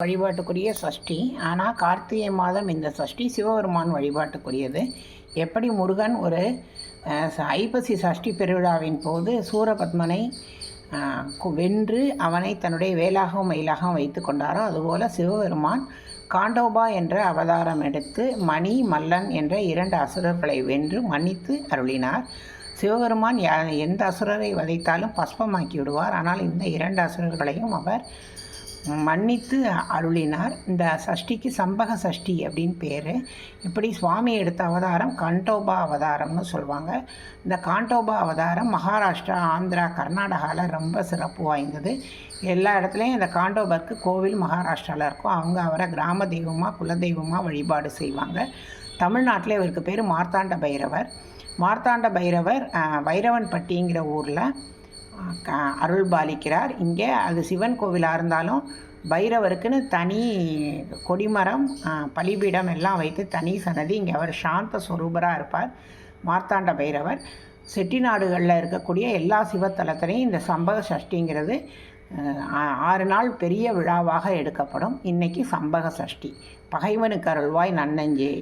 வழிபாட்டுக்குரிய சஷ்டி. ஆனால் கார்த்திகை மாதம் இந்த சஷ்டி சிவபெருமான் வழிபாட்டுக்குரியது. எப்படி முருகன் ஒரு ஐப்பசி சஷ்டி பெருவிழாவின் போது சூரபத்மனை வென்று அவனை தன்னுடைய வேலாகவும் மயிலாகவும் வைத்து கொண்டாரோ, அதுபோல் சிவபெருமான் காண்டோபா என்ற அவதாரம் எடுத்து மணி மல்லன் என்ற 2 அசுரர்களை வென்று மன்னித்து அருளினார். சிவபெருமான் எந்த அசுரரை வதைத்தாலும் பஸ்பமாக்கி விடுவார். ஆனால் இந்த 2 அசுரர்களையும் அவர் மன்னித்து அருளினார். இந்த சஷ்டிக்கு சம்பக சஷ்டி அப்படின்னு பேர். இப்படி சுவாமி எடுத்த அவதாரம் காண்டோபா அவதாரம்னு சொல்லுவாங்க. இந்த காண்டோபா அவதாரம் மகாராஷ்டிரா, ஆந்திரா, கர்நாடகாவில் ரொம்ப சிறப்பு வாய்ந்தது. எல்லா இடத்துலையும் இந்த காண்டோபருக்கு கோவில் மகாராஷ்டிராவில் இருக்கும். அவங்க அவரை கிராம தெய்வமாக குலதெய்வமாக வழிபாடு செய்வாங்க. தமிழ்நாட்டில் இவருக்கு பேர் மார்த்தாண்ட பைரவர். மார்த்தாண்ட பைரவர் வைரவன்பட்டிங்கிற ஊரில் அருள் பாலிக்கிறார். இங்கே அது சிவன் கோவிலாக இருந்தாலும் பைரவருக்குன்னு தனி கொடிமரம், பலிபீடம் எல்லாம் வைத்து தனி சன்னதி. இங்கே அவர் சாந்த ஸ்வரூபராக இருப்பார் மார்த்தாண்ட பைரவர். செட்டிநாடுகளில் இருக்கக்கூடிய எல்லா சிவத்தலத்திலையும் இந்த சம்பக சஷ்டிங்கிறது 6 நாள் பெரிய விழாவாக எடுக்கப்படும். இன்றைக்கி சம்பக சஷ்டி. பகைவனுக்கு அருள்வாய் நன்னஞ்சே.